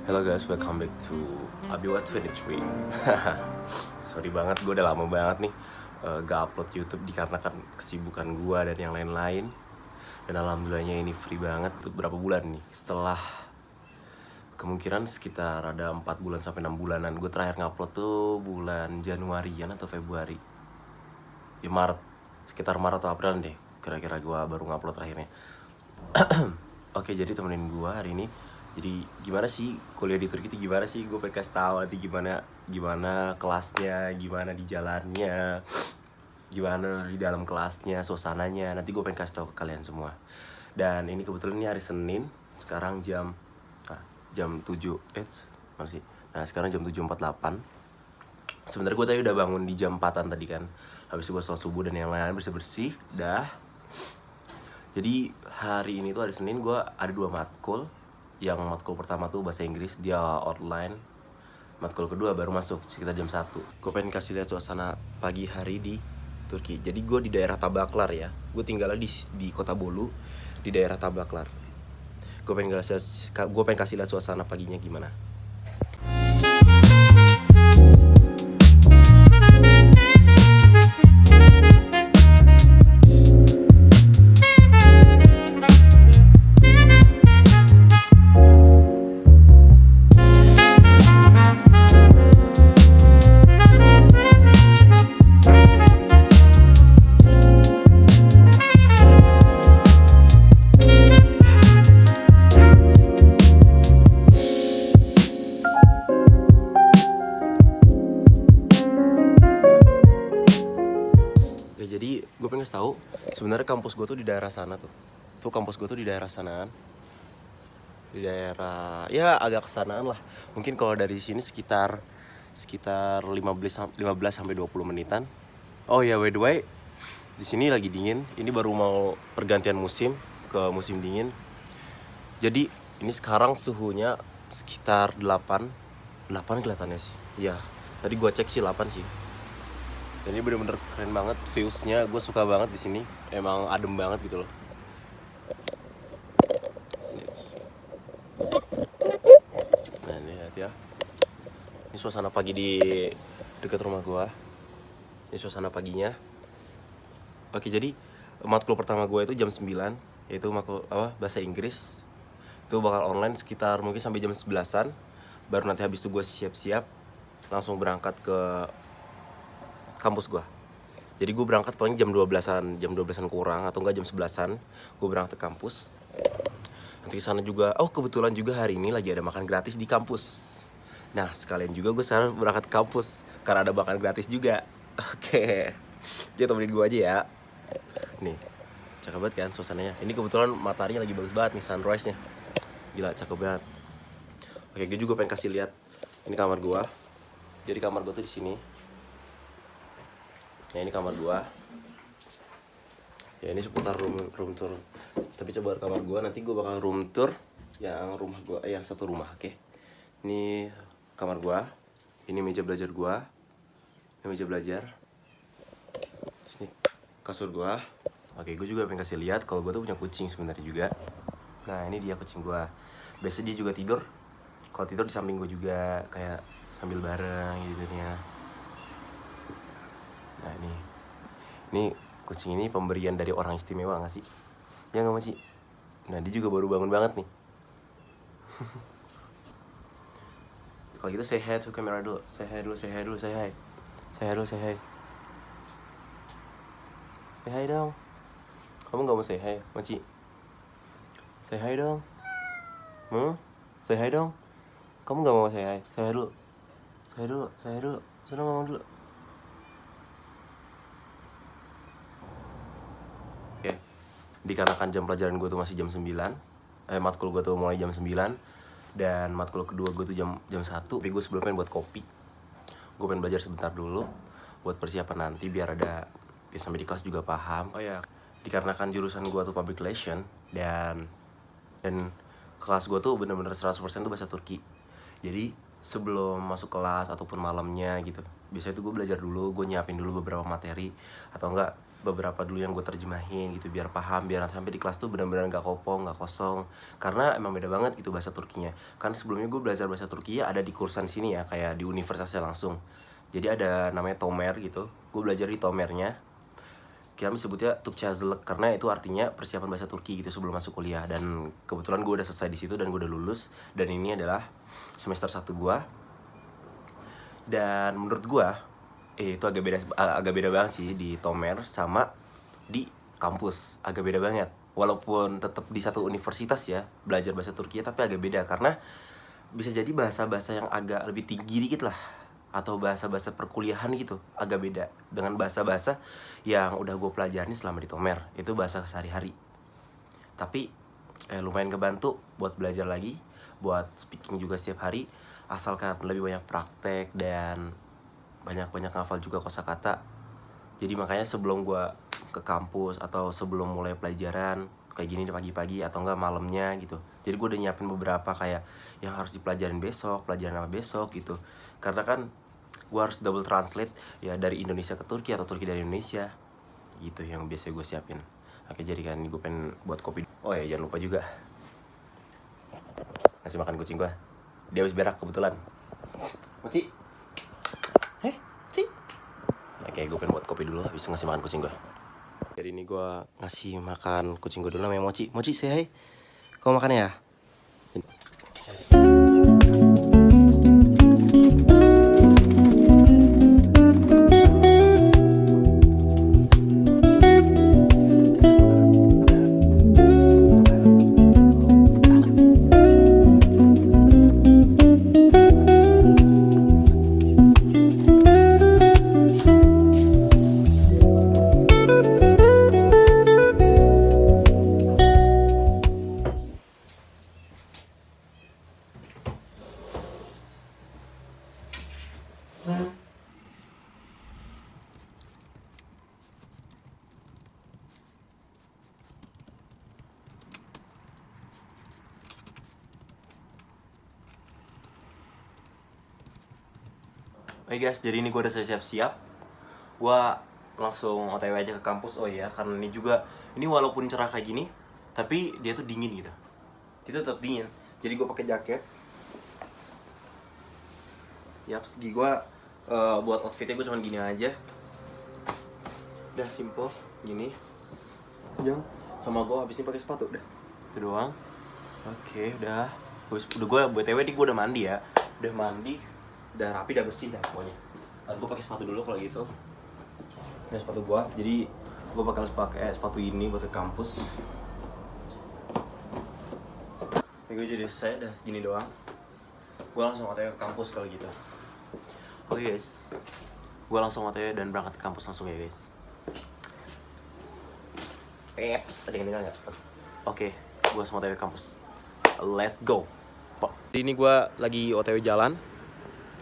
Hello guys, welcome back to Abiwa 23. Sorry banget, gue udah lama banget nih gak upload YouTube dikarenakan kesibukan gue dan yang lain-lain. Dan alhamdulillahnya ini free banget untuk berapa bulan nih. Setelah kemungkinan sekitar ada 4 bulan sampai 6 bulanan. Gue terakhir ngupload tuh bulan Januarian atau Februari. Ya Maret, sekitar Maret atau April deh. Kira-kira gue baru ngupload terakhirnya. Oke, jadi temenin gue hari ini. Jadi gimana sih kuliah di Turki itu, gimana sih, gue pengen kasih tahu nanti gimana kelasnya, gimana di jalannya, gimana di dalam kelasnya, suasananya. Nanti gue pengen kasih tahu ke kalian semua. Dan ini kebetulan ini hari Senin. Sekarang jam 7. Mana sih? Nah, sekarang jam 7.48. Sebenarnya gue tadi udah bangun di jam 4-an tadi kan. Habis itu gue sholat subuh dan yang lain bersih-bersih. Jadi hari ini tuh hari Senin, gue ada 2 matkul. Yang matkul pertama tuh bahasa Inggris, dia online. Matkul kedua baru masuk sekitar jam 1. Gue pengen kasih lihat suasana pagi hari di Turki. Jadi gue di daerah Tabaklar ya. Gue tinggal di kota Bolu, di daerah Tabaklar. Gue pengen kasih lihat suasana paginya gimana. Jadi gue pengen tahu sebenarnya kampus gue tuh di daerah sana tuh. Tuh kampus gue tuh di daerah sanaan. Di daerah ya agak kesanaan lah. Mungkin kalau dari sini sekitar 15 sampai 20 menitan. Oh ya, by the way, di sini lagi dingin. Ini baru mau pergantian musim ke musim dingin. Jadi ini sekarang suhunya sekitar 8 kelihatannya sih. Ya, tadi gue cek sih 8 sih. Dan ini bener-bener keren banget viewsnya, gue suka banget di sini. Emang adem banget gitu loh. Nah ini lihat ya. Ini suasana pagi di dekat rumah gue. Ini suasana paginya. Oke, jadi matkul pertama gue itu jam 9, yaitu matkul bahasa Inggris. Itu bakal online sekitar mungkin sampai jam 11-an. Baru nanti habis itu gue siap-siap langsung berangkat ke kampus gue. Jadi gue berangkat paling jam 12-an kurang atau enggak jam 11-an gue berangkat ke kampus. Nanti ke sana juga, kebetulan juga hari ini lagi ada makan gratis di kampus. Nah, sekalian juga gue sekarang berangkat ke kampus karena ada makan gratis juga. Oke. Jadi temenin gue aja ya. Nih, cakep banget kan suasananya. Ini kebetulan mataharinya lagi bagus banget nih, sunrise-nya. Gila, cakep banget. Oke, gue juga pengen kasih lihat. Ini kamar gue. Jadi kamar gue tuh di sini. Ya, ini kamar gua. Ya, ini seputar room tour. Tapi coba kamar gua, nanti gua bakal room tour yang rumah gua, yang satu rumah, oke. Ini kamar gua. Ini meja belajar gua. Ini meja belajar. Ini kasur gua. Oke, gua juga pengen kasih lihat kalau gua tuh punya kucing sebenarnya juga. Nah, ini dia kucing gua. Biasanya dia juga tidur. Kalau tidur di samping gua juga, kayak sambil bareng gitu ya. Nah, ini kucing ini pemberian dari orang istimewa gak sih? Ya gak sih? Nah, dia juga baru bangun banget nih. Kalau gitu say hi to kamera dulu. Say hi dulu. Say hi. Say hi dong. Kamu gak mau say hi, Mochi? Say hi dong. Say hi dong. Kamu gak mau say hi? Say hi dulu. Sudah ngomong dulu. Oke. Dikarenakan jam pelajaran gue tuh masih jam 9. Matkul gue tuh mulai jam 9. Dan matkul kedua gue tuh jam 1. Tapi gue sebelumnya buat kopi. Gue pengen belajar sebentar dulu buat persiapan nanti biar sampai di kelas juga paham. Oh ya, dikarenakan jurusan gue tuh public relation dan kelas gue tuh bener-bener 100% tuh bahasa Turki. Jadi sebelum masuk kelas ataupun malamnya gitu, biasanya tuh gue belajar dulu, gue nyiapin dulu beberapa materi atau enggak beberapa dulu yang gue terjemahin gitu biar paham, biar sampai di kelas tuh benar-benar nggak kopong, nggak kosong, karena emang beda banget gitu bahasa Turkinya. Kan sebelumnya gue belajar bahasa Turki ada di kursan sini ya, kayak di universitasnya langsung. Jadi ada namanya Tomer gitu, gue belajar di Tomernya. Kami sebutnya Tukçazılık karena itu artinya persiapan bahasa Turki gitu sebelum masuk kuliah. Dan kebetulan gue udah selesai di situ dan gue udah lulus, dan ini adalah semester 1 gue. Dan menurut gue itu agak beda banget sih di Tomer sama di kampus, agak beda banget. Walaupun tetap di satu universitas ya belajar bahasa Turki, tapi agak beda karena bisa jadi bahasa-bahasa yang agak lebih tinggi dikit lah, atau bahasa-bahasa perkuliahan gitu agak beda dengan bahasa-bahasa yang udah gue pelajarin selama di Tomer. Itu bahasa sehari-hari. Tapi lumayan kebantu buat belajar lagi, buat speaking juga setiap hari, asalkan lebih banyak praktek dan banyak-banyak hafal juga kosakata. Jadi makanya sebelum gue ke kampus atau sebelum mulai pelajaran kayak gini di pagi-pagi atau enggak malamnya gitu, jadi gue udah nyiapin beberapa kayak yang harus dipelajarin besok, pelajaran apa besok gitu. Karena kan gue harus double translate ya, dari Indonesia ke Turki atau Turki dari Indonesia gitu, yang biasa gue siapin. Oke, jadi kan gue pengen buat kopi. Oh ya, jangan lupa juga ngasih makan kucing gue, dia habis berak kebetulan. Mochi, Mochi. Oke, gue pengen buat kopi dulu habis ngasih makan kucing gue. Jadi ini gue ngasih makan kucing gue dulu, namanya Mochi. Mochi, say hi. Kamu makan ya? Oke guys, jadi ini gue udah siap-siap. Gue langsung OTW aja ke kampus. Oh iya, karena ini juga, ini walaupun cerah kayak gini, tapi dia tuh dingin gitu. Itu tetap dingin. Jadi gue pakai jaket. Yap, segi gue buat outfitnya gue cuma gini aja. Udah simple gini. Jangan sama gue habis ini pakai sepatu udah. Itu doang. Oke, udah. Udah gue BTW nih gue udah mandi ya. Udah mandi, udah rapi, udah bersih dah pokoknya. Gue pakai sepatu dulu kalau gitu. Ini sepatu gue. Jadi gue bakal pakai sepatu ini buat ke kampus. Ini gue jadi selesai dah gini doang. Gue langsung OTW ke kampus kalau gitu. Oke guys, gue langsung OTW dan berangkat ke kampus langsung ya guys. Tadi yang dengar nggak? Oke, gue langsung OTW ke kampus. Let's go. Jadi ini gue lagi OTW jalan.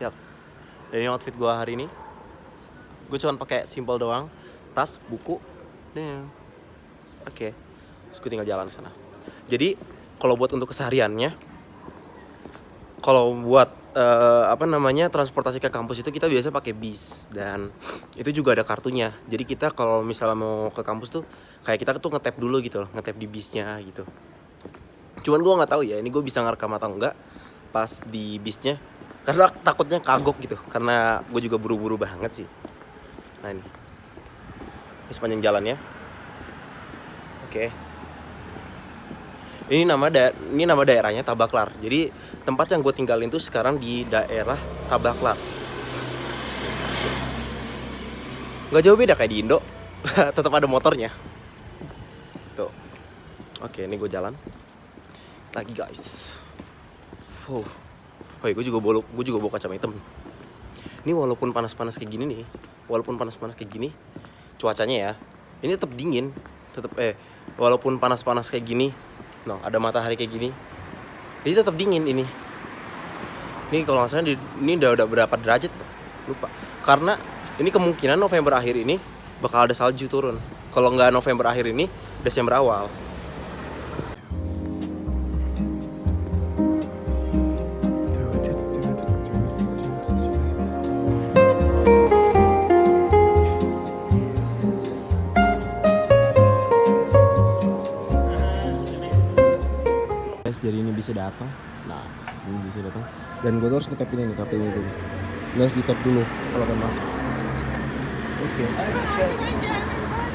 Yes. Dan ini outfit gue hari ini. Gue cuma pakai simple doang, tas, buku. Oke. Terus gue tinggal jalan ke sana. Jadi kalau buat untuk kesehariannya, kalau buat transportasi ke kampus itu kita biasa pakai bis, dan itu juga ada kartunya. Jadi kita kalau misalnya mau ke kampus tuh kayak kita tuh ngetap dulu gitu loh, ngetap di bisnya gitu. Cuman gue nggak tahu ya, ini gue bisa ngerekam atau enggak pas di bisnya, karena takutnya kagok gitu, karena gue juga buru-buru banget sih. Nah ini sepanjang jalannya. Oke. Ini nama daerahnya Tabaklar. Jadi tempat yang gue tinggalin tuh sekarang di daerah Tabaklar. Gak jauh beda kayak di Indo. Tetap ada motornya. Tuh. Oke, ini gue jalan lagi guys. Oh iya, gue juga bawa kacamata hitam. Ini walaupun panas-panas kayak gini nih, cuacanya ya, ini tetap dingin. Walaupun panas-panas kayak gini, ada matahari kayak gini, jadi tetap dingin ini. Ini kalau nggak salah ini udah berapa derajat? Lupa. Karena ini kemungkinan November akhir ini bakal ada salju turun. Kalau nggak November akhir ini, Desember awal. bisa datang. Nah, ini bisa datang. Dan gue tuh harus nge-tap ini nih, kartu ini tuh. Ini harus di-tap dulu kalau kan masuk. Oke.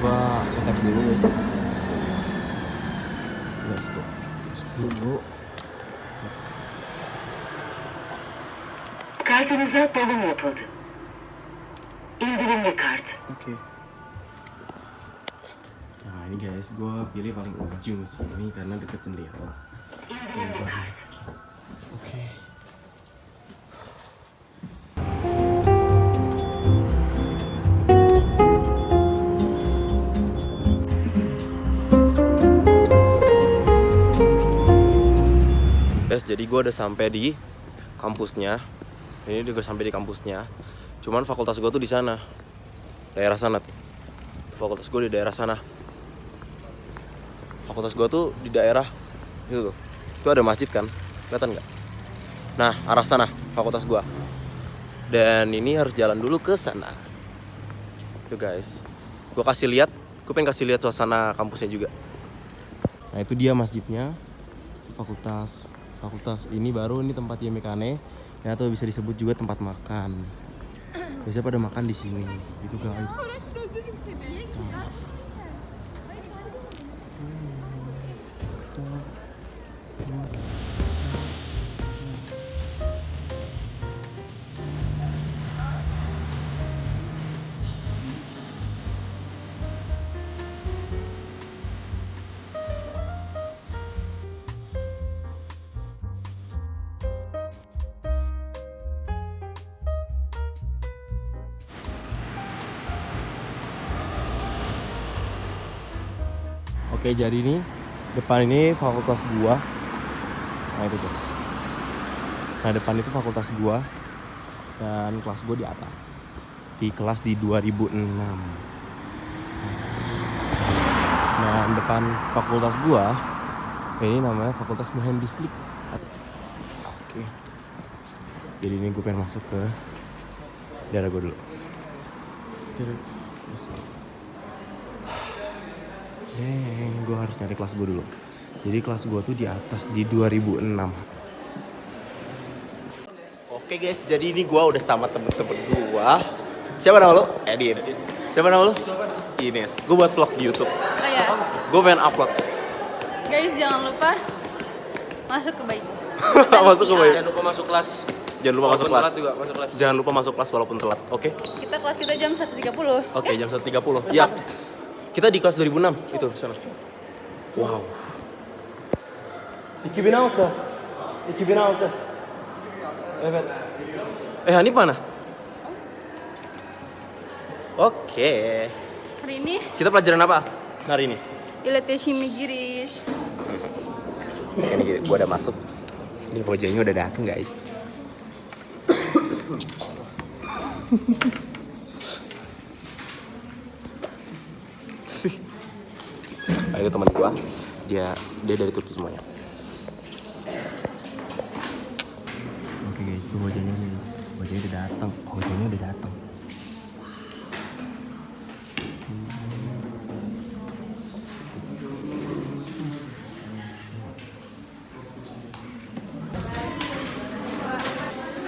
Gua nge-tap dulu guys. Let's go. Dulu. Kartınıza dolum yapıldı. İndirimli kart. Oke. Nah ini guys, gue pilih paling ujung sini karena deket jendela. İndirimli kart. Oke. Guys, jadi gue udah sampai di kampusnya. Ini udah sampai di kampusnya. Cuman fakultas gue tuh di sana, daerah sana. Fakultas gue di daerah sana. Fakultas gue tuh di daerah itu tuh. Itu ada masjid kan, kelihatan nggak? Nah, arah sana fakultas gue. Dan ini harus jalan dulu ke sana. Itu guys. Gue pengen kasih lihat suasana kampusnya juga. Nah itu dia masjidnya. Fakultas ini baru ini tempat Yemekane. Ya atau bisa disebut juga tempat makan. Biasanya pada makan di sini, gitu guys. Oke, jadi ini depan ini fakultas gua. Nah itu tuh. Nah depan itu fakultas gua dan kelas gua di atas. Di kelas di 2006. Nah depan fakultas gua ini namanya Fakultas Muhandislik. Oke. Jadi ini gue pengen masuk ke daerah gua dulu. Gue harus nyari kelas gue dulu. Jadi kelas gue tuh di atas di 2006. Oke guys, jadi ini gue udah sama temen-temen gue. Siapa nama lo? Edin. Siapa nama lo? Ines. Gue buat vlog di YouTube. Oh ya, Gue pengen upload. guys jangan lupa masuk ke Baimu. Masuk ke Bayu. Jangan lupa masuk kelas. Jangan lupa masuk kelas. Telat juga masuk kelas. Jangan lupa masuk kelas walaupun telat. Oke? Kita kelas kita jam 1.30. Oke, jam 1.30. Ya. Kita di kelas 2006 itu sana. Wow. 2006. 2006. Evet. Hanif mana? Oke. Hari ini Kita pelajaran apa hari ini? ileteshimi giris. Ini gue udah masuk. Ini bojanya udah dateng guys. Nah, itu teman gua, dia dari Turki semuanya. Oke guys, itu wajahnya nih. Wajahnya udah datang. Wajahnya udah datang.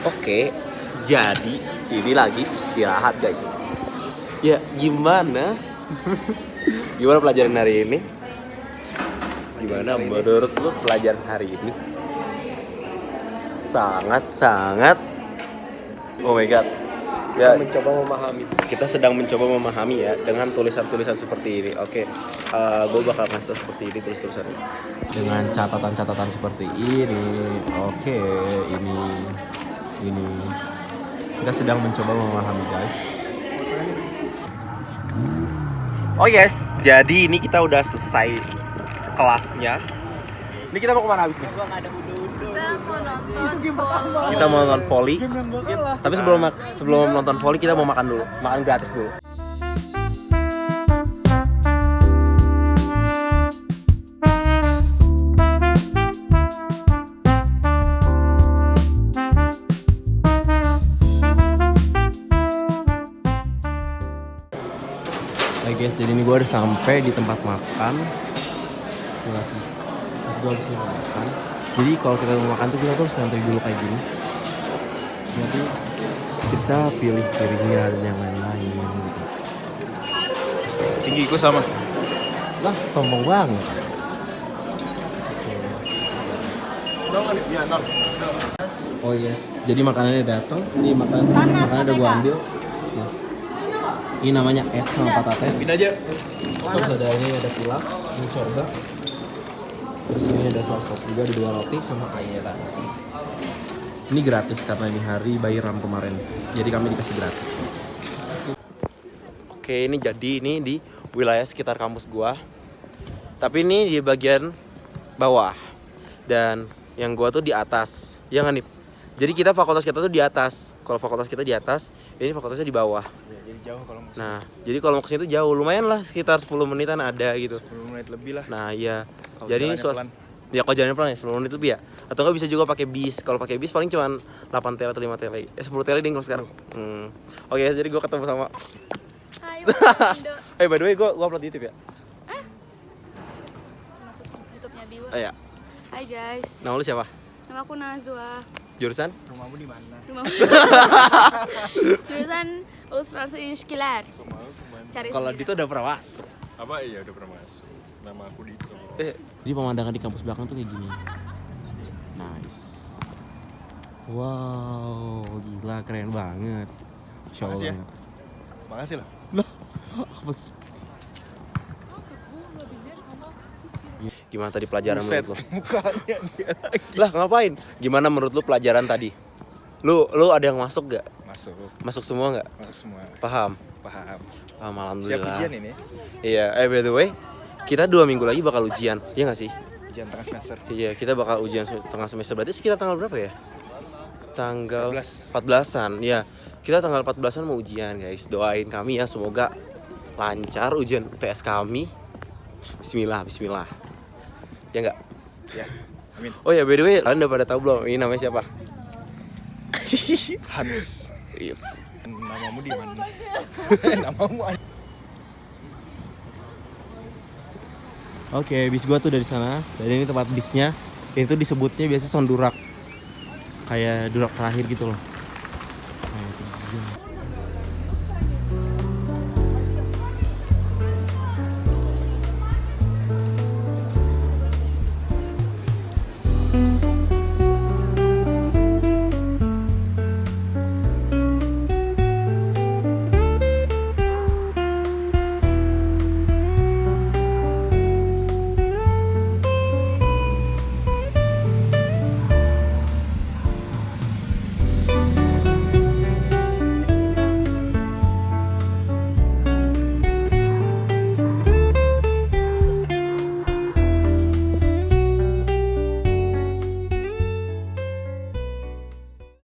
Oke, jadi ini lagi istirahat guys. Ya gimana? Gimana pelajaran hari ini? Gimana menurut lu pelajaran hari ini? Sangat oh my god. Ya, Mencoba memahami. kita sedang mencoba memahami ya dengan tulisan-tulisan seperti ini. Oke, gue bakal ngasih tau seperti ini terus-terusan. Dengan catatan-catatan seperti ini. Oke, ini. Kita sedang mencoba memahami guys. Oh yes, jadi ini kita udah selesai kelasnya. Ini kita mau kemana habis nih? Kita mau nonton volley. Kita mau nonton volley. Tapi sebelum nonton volley kita mau makan dulu. Makan gratis dulu. Nah guys, jadi ini gue udah sampai di tempat makan. Gue habis makan. Jadi kalau kita mau makan tuh kita tuh harus ngantri dulu kayak gini. Nanti kita pilih piringnya dan yang lain-lain gitu. Tinggiku sama. Lah, sombong banget. Oh yes, jadi makanannya datang. Ini makanan udah gua ambil. Nah. Ini namanya sama patates. Pin aja. Terus ada ini ada pilaf, ini corba. Terus ini ada saus juga, ada 2 roti sama ayam. Ini gratis karena ini hari bayi Ram kemarin. Jadi kami dikasih gratis. Oke, ini jadi ini di wilayah sekitar kampus gua. Tapi ini di bagian bawah. Dan yang gua tuh di atas. Ya nggak nih? Jadi kita fakultas kita tuh di atas. Kalau fakultas kita di atas, ini fakultasnya di bawah. Ya, jadi jauh kalau mau. Nah, jadi kalau mau kesini tuh jauh, lumayan lah sekitar 10 menitan ada gitu. 10 menit lebih lah. Nah, iya. Kalau Jadi jalannya pelan. ya kalau jalannya pelan ya 10 menit lebih ya. Atau enggak bisa juga pakai bis. Kalau pakai bis paling cuma 8 tele atau 5 tele. 10 tele ding kalau sekarang. Oke, jadi gua ketemu sama Hai, Indo. by the way gua upload di YouTube ya. Masuk YouTube-nya Biwa. Oh ya. Hai guys. Nama lu siapa? Nama aku Nazwa. Jurusan? Rumahmu di mana? Jurusan Ilustrasi Ilişkiler. Cari Kalau sendiri. Dito udah pernah mas. Apa iya udah pernah masuk. Nama aku Dito. Jadi pemandangan di kampus belakang tuh kayak gini. Nice. Wow, gila keren banget. Masya Allah Makasih ya. banget. Makasih loh. Loh, apa sih? Gimana tadi pelajaran Buset, menurut lo? mukanya dia lagi. Lah ngapain? Gimana menurut lu pelajaran tadi? Lu ada yang masuk gak? Masuk. Masuk semua gak? Masuk semua. Paham? Paham. Paham, Siap alhamdulillah. ujian ini. Iya, by the way, kita 2 minggu lagi bakal ujian, iya gak sih? Ujian tengah semester. Iya, kita bakal ujian tengah semester. Berarti sekitar tanggal berapa ya? Tanggal 14. 14-an. Iya, kita tanggal 14-an mau ujian, guys. Doain kami ya, semoga lancar ujian UTS kami. Bismillah. Ya enggak? Ya. Amin. Oh ya, by the way, kalian udah pada tahu belum ini namanya siapa? Hans. It's. Namamu di mana? Namamu Oke, bis gua tuh dari sana. Dan ini tempat bisnya. Ini tuh disebutnya biasa Sondurak. Kayak durak terakhir gitu loh. Nah, itu dia.